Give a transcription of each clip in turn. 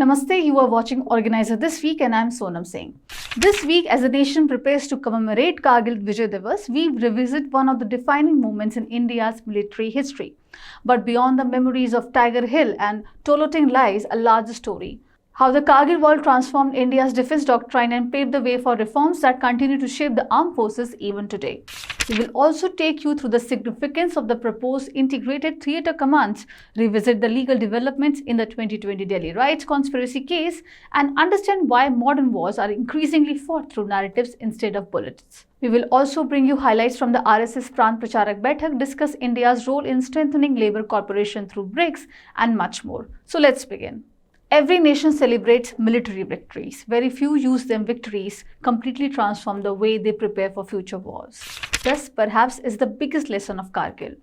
Namaste, you are watching Organiser This Week and I am Sonam Singh. This week, as the nation prepares to commemorate Kargil Vijay Diwas, we revisit one of the defining moments in India's military history. But beyond the memories of Tiger Hill and Toloting lies a larger story. How the Kargil War transformed India's defense doctrine and paved the way for reforms that continue to shape the armed forces even today. We will also take you through the significance of the proposed integrated theatre commands, revisit the legal developments in the 2020 Delhi riots conspiracy case, and understand why modern wars are increasingly fought through narratives instead of bullets. We will also bring you highlights from the RSS Prant Pracharak Baithak, discuss India's role in strengthening labour cooperation through BRICS, and much more. So let's begin. Every nation celebrates military victories. Very few use them victories completely transform the way they prepare for future wars. This perhaps is the biggest lesson of Kargil.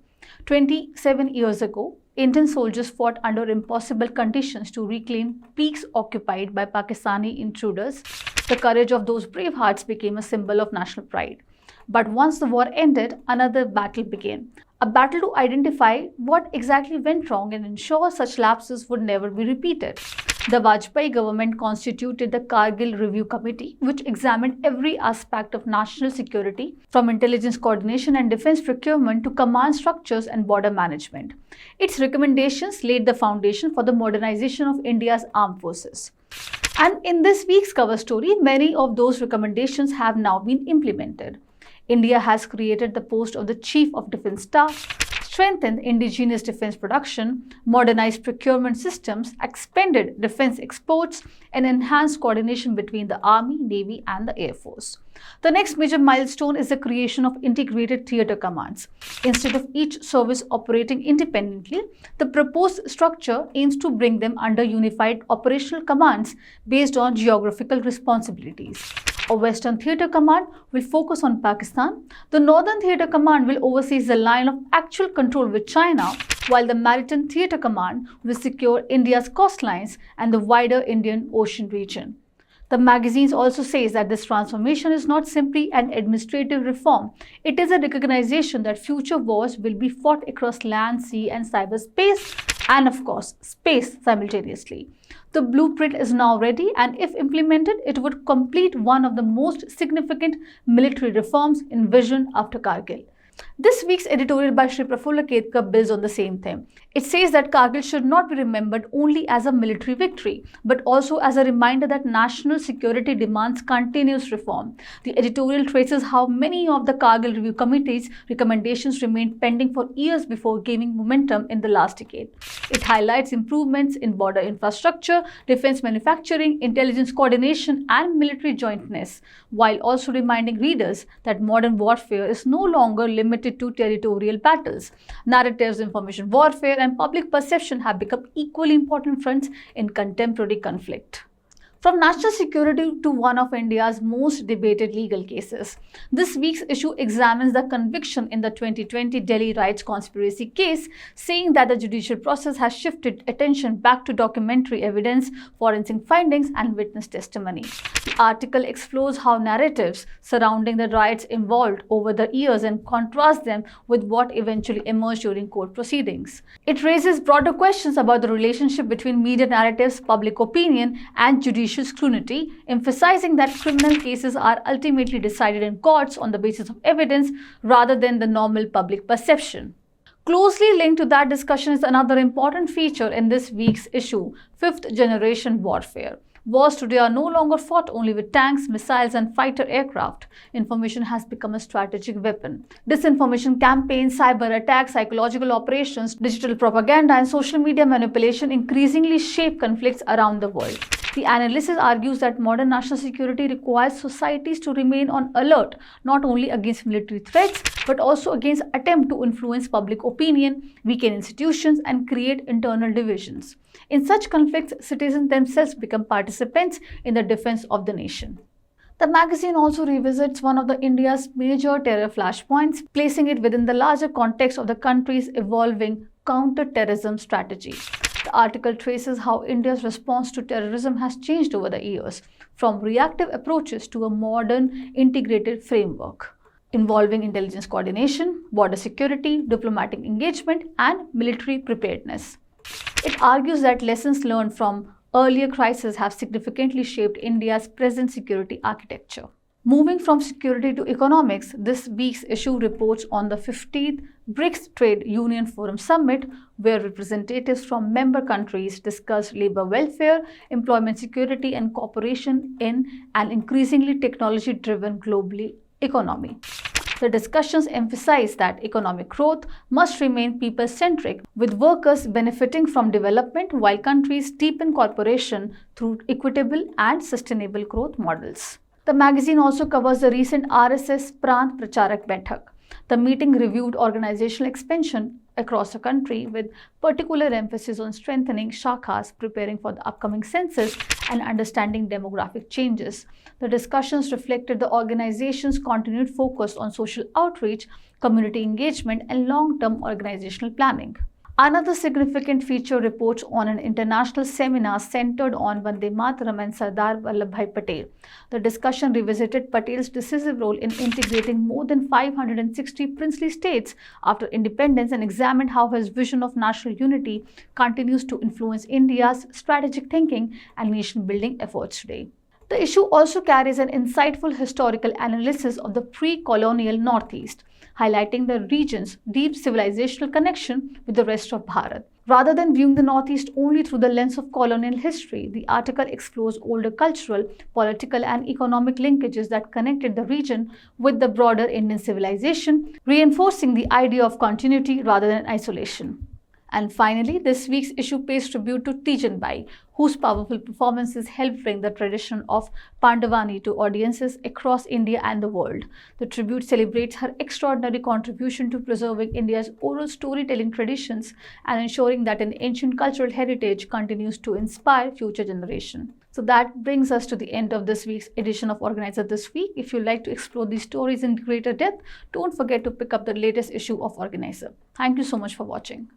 27 years ago, Indian soldiers fought under impossible conditions to reclaim peaks occupied by Pakistani intruders. The courage of those brave hearts became a symbol of national pride. But once the war ended, another battle began. A battle to identify what exactly went wrong and ensure such lapses would never be repeated. The Vajpayee government constituted the Kargil Review Committee, which examined every aspect of national security, from intelligence coordination and defense procurement to command structures and border management. Its recommendations laid the foundation for the modernization of India's armed forces. And in this week's cover story, many of those recommendations have now been implemented. India has created the post of the Chief of Defence Staff, strengthened indigenous defence production, modernized procurement systems, expanded defence exports, and enhanced coordination between the Army, Navy, and the Air Force. The next major milestone is the creation of integrated theatre commands. Instead of each service operating independently, the proposed structure aims to bring them under unified operational commands based on geographical responsibilities. A Western Theatre Command will focus on Pakistan. The Northern Theatre Command will oversee the line of actual control with China, while the Maritime Theatre Command will secure India's coastlines and the wider Indian Ocean region. The magazine also says that this transformation is not simply an administrative reform. It is a recognition that future wars will be fought across land, sea, and cyberspace, and of course, space simultaneously. The blueprint is now ready, and if implemented, it would complete one of the most significant military reforms envisioned after Kargil. This week's editorial by Shri Prafulla Ketkar builds on the same theme. It says that Kargil should not be remembered only as a military victory, but also as a reminder that national security demands continuous reform. The editorial traces how many of the Kargil Review Committee's recommendations remained pending for years before gaining momentum in the last decade. It highlights improvements in border infrastructure, defense manufacturing, intelligence coordination, and military jointness, while also reminding readers that modern warfare is no longer limited to territorial battles. Narratives, information warfare, and public perception have become equally important fronts in contemporary conflict. From national security to one of India's most debated legal cases, this week's issue examines the conviction in the 2020 Delhi riots conspiracy case, saying that the judicial process has shifted attention back to documentary evidence, forensic findings, and witness testimony. The article explores how narratives surrounding the riots evolved over the years and contrasts them with what eventually emerged during court proceedings. It raises broader questions about the relationship between media narratives, public opinion, and judicial scrutiny, emphasizing that criminal cases are ultimately decided in courts on the basis of evidence rather than the normal public perception. Closely linked to that discussion is another important feature in this week's issue: fifth generation warfare. Wars today are no longer fought only with tanks, missiles, and fighter aircraft. Information has become a strategic weapon. Disinformation campaigns, cyber attacks, psychological operations, digital propaganda, and social media manipulation increasingly shape conflicts around the world. The analysis argues that modern national security requires societies to remain on alert not only against military threats but also against attempts to influence public opinion, weaken institutions, and create internal divisions. In such conflicts, citizens themselves become participants in the defense of the nation. The magazine also revisits one of India's major terror flashpoints, placing it within the larger context of the country's evolving counter-terrorism strategy. The article traces how India's response to terrorism has changed over the years, from reactive approaches to a modern integrated framework involving intelligence coordination, border security, diplomatic engagement, and military preparedness. It argues that lessons learned from earlier crises have significantly shaped India's present security architecture. Moving from security to economics, this week's issue reports on the 15th BRICS Trade Union Forum Summit, where representatives from member countries discussed labor welfare, employment security, and cooperation in an increasingly technology-driven global economy. The discussions emphasize that economic growth must remain people-centric, with workers benefiting from development while countries deepen cooperation through equitable and sustainable growth models. The magazine also covers the recent RSS Prant Pracharak Baithak. The meeting reviewed organizational expansion across the country, with particular emphasis on strengthening shakhas, preparing for the upcoming census, and understanding demographic changes. The discussions reflected the organization's continued focus on social outreach, community engagement, and long-term organizational planning. Another significant feature reports on an international seminar centered on Vande Mataram and Sardar Vallabhbhai Patel. The discussion revisited Patel's decisive role in integrating more than 560 princely states after independence and examined how his vision of national unity continues to influence India's strategic thinking and nation-building efforts today. The issue also carries an insightful historical analysis of the pre-colonial Northeast, highlighting the region's deep civilizational connection with the rest of Bharat. Rather than viewing the Northeast only through the lens of colonial history, the article explores older cultural, political, and economic linkages that connected the region with the broader Indian civilization, reinforcing the idea of continuity rather than isolation. And finally, this week's issue pays tribute to Tijan Bai, whose powerful performances helped bring the tradition of Pandavani to audiences across India and the world. The tribute celebrates her extraordinary contribution to preserving India's oral storytelling traditions and ensuring that an ancient cultural heritage continues to inspire future generations. So that brings us to the end of this week's edition of Organiser This Week. If you'd like to explore these stories in greater depth, don't forget to pick up the latest issue of Organiser. Thank you so much for watching.